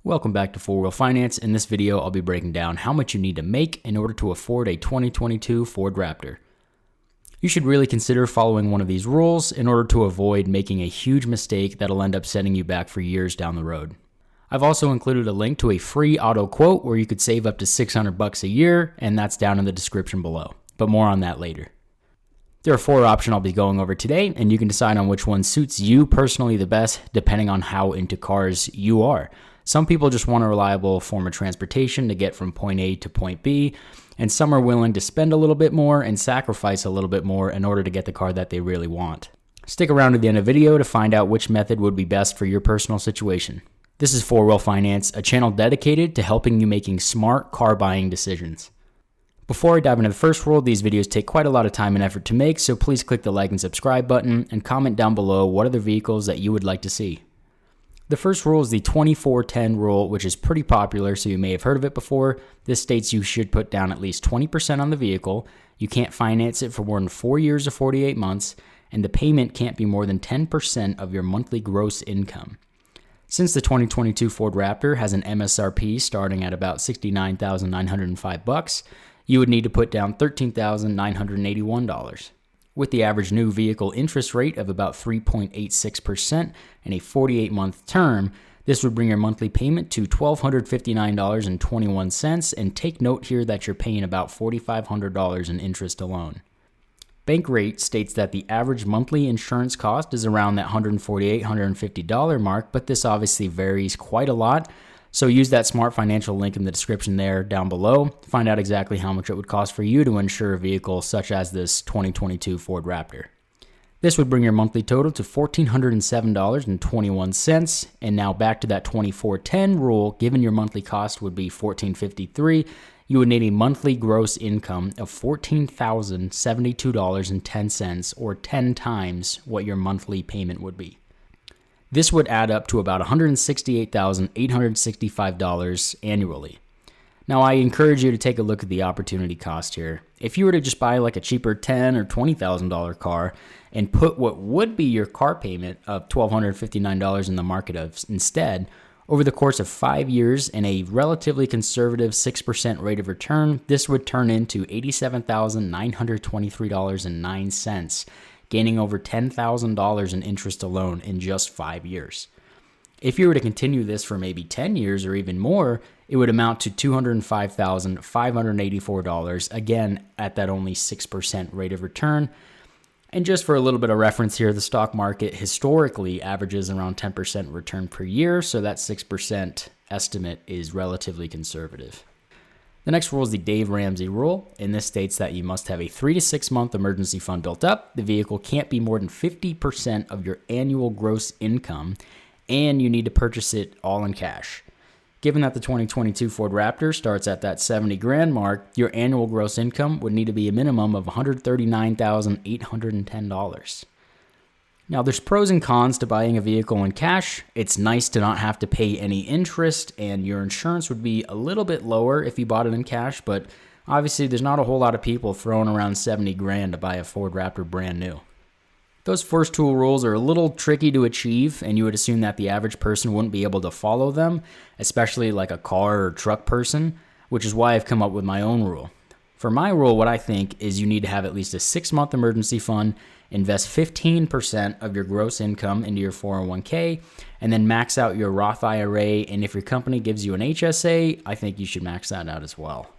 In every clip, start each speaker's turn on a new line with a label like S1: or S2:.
S1: Welcome back to 4 Wheel Finance. In this video, I'll be breaking down how much you need to make in order to afford a 2022 Ford Raptor. You should really consider following one of these rules in order to avoid making a huge mistake that'll end up setting you back for years down the road. I've also included a link to a free auto quote where you could save up to $600 a year, and that's down in the description below, but more on that later. There are 4 options I'll be going over today, and you can decide on which one suits you personally the best depending on how into cars you are. Some people just want a reliable form of transportation to get from point A to point B, and some are willing to spend a little bit more and sacrifice a little bit more in order to get the car that they really want. Stick around to the end of the video to find out which method would be best for your personal situation. This is 4 Wheel Finance, a channel dedicated to helping you making smart car buying decisions. Before I dive into the first rule, these videos take quite a lot of time and effort to make, so please click the like and subscribe button and comment down below what other vehicles that you would like to see. The first rule is the 24-10 rule, which is pretty popular, so you may have heard of it before. This states you should put down at least 20% on the vehicle, you can't finance it for more than 4 years or 48 months, and the payment can't be more than 10% of your monthly gross income. Since the 2022 Ford Raptor has an MSRP starting at about $69,905, you would need to put down $13,981. With the average new vehicle interest rate of about 3.86% and a 48-month term, this would bring your monthly payment to $1,259.21, and take note here that you're paying about $4,500 in interest alone. Bankrate states that the average monthly insurance cost is around that $148, $150 mark, but this obviously varies quite a lot. So use that smart financial link in the description there down below. Find out exactly how much it would cost for you to insure a vehicle such as this 2022 Ford Raptor. This would bring your monthly total to $1,407.21. And now back to that 24-10 rule, given your monthly cost would be $1,453, you would need a monthly gross income of $14,072.10, or 10 times what your monthly payment would be. This would add up to about $168,865 annually. Now, I encourage you to take a look at the opportunity cost here. If you were to just buy like a cheaper $10,000 or $20,000 car and put what would be your car payment of $1,259 in the market instead, over the course of 5 years and a relatively conservative 6% rate of return, this would turn into $87,923.09. Gaining over $10,000 in interest alone in just 5 years. If you were to continue this for maybe 10 years or even more, it would amount to $205,584, again at that only 6% rate of return. And just for a little bit of reference here, the stock market historically averages around 10% return per year, so that 6% estimate is relatively conservative. The next rule is the Dave Ramsey rule, and this states that you must have a 3 to 6 month emergency fund built up. The vehicle can't be more than 50% of your annual gross income, and you need to purchase it all in cash. Given that the 2022 Ford Raptor starts at that $70,000 mark, your annual gross income would need to be a minimum of $139,810. Now, there's pros and cons to buying a vehicle in cash. It's nice to not have to pay any interest, and your insurance would be a little bit lower if you bought it in cash, but obviously there's not a whole lot of people throwing around $70,000 to buy a Ford Raptor brand new. Those first 2 rules are a little tricky to achieve, and you would assume that the average person wouldn't be able to follow them, especially like a car or truck person, which is why I've come up with my own rule. For my rule, what I think is you need to have at least a 6-month emergency fund, invest 15% of your gross income into your 401k, and then max out your Roth IRA. And if your company gives you an HSA, I think you should max that out as well.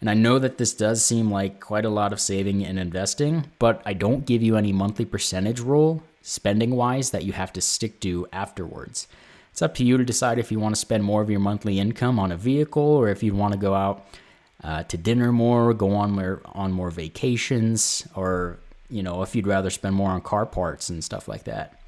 S1: And I know that this does seem like quite a lot of saving and investing, but I don't give you any monthly percentage rule, spending-wise, that you have to stick to afterwards. It's up to you to decide if you want to spend more of your monthly income on a vehicle, or if you want to go out to dinner more, go on more vacations, or if you'd rather spend more on car parts and stuff like that.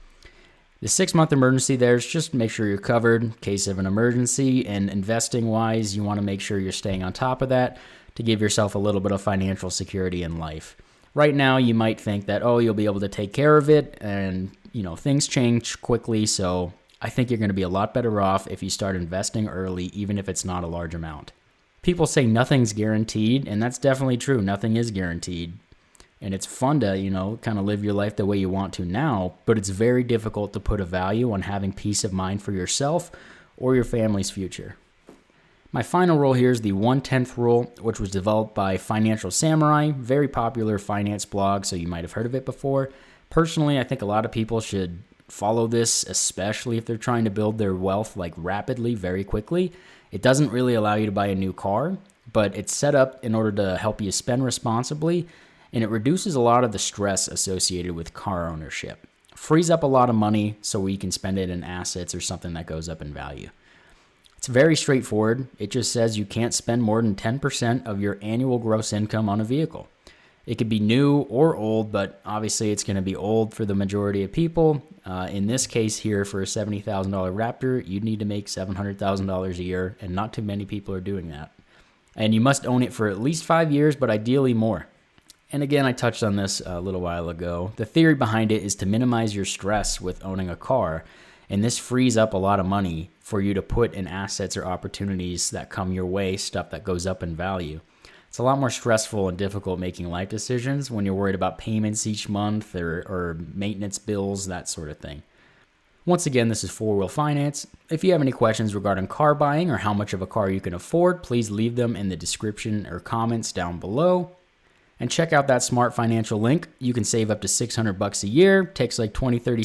S1: The 6-month emergency there is just to make sure you're covered in case of an emergency, and investing-wise, you want to make sure you're staying on top of that to give yourself a little bit of financial security in life. Right now, you might think that, you'll be able to take care of it, and, things change quickly, so I think you're going to be a lot better off if you start investing early, even if it's not a large amount. People say nothing's guaranteed, and that's definitely true. Nothing is guaranteed. And it's fun to, kind of live your life the way you want to now, but it's very difficult to put a value on having peace of mind for yourself or your family's future. My final rule here is the 1/10 rule, which was developed by Financial Samurai, very popular finance blog, so you might have heard of it before. Personally, I think a lot of people should follow this, especially if they're trying to build their wealth like rapidly, very quickly. It doesn't really allow you to buy a new car, but it's set up in order to help you spend responsibly, and it reduces a lot of the stress associated with car ownership. Frees up a lot of money so you can spend it in assets or something that goes up in value. It's very straightforward. It just says you can't spend more than 10% of your annual gross income on a vehicle. It could be new or old, but obviously it's going to be old for the majority of people. In this case here, for a $70,000 Raptor, you'd need to make $700,000 a year, and not too many people are doing that. And you must own it for at least 5 years, but ideally more. And again, I touched on this a little while ago. The theory behind it is to minimize your stress with owning a car, and this frees up a lot of money for you to put in assets or opportunities that come your way, stuff that goes up in value. It's a lot more stressful and difficult making life decisions when you're worried about payments each month or maintenance bills, that sort of thing. Once again, this is Four Wheel Finance. If you have any questions regarding car buying or how much of a car you can afford, please leave them in the description or comments down below. And check out that smart financial link. You can save up to $600 a year. Takes like 20, 30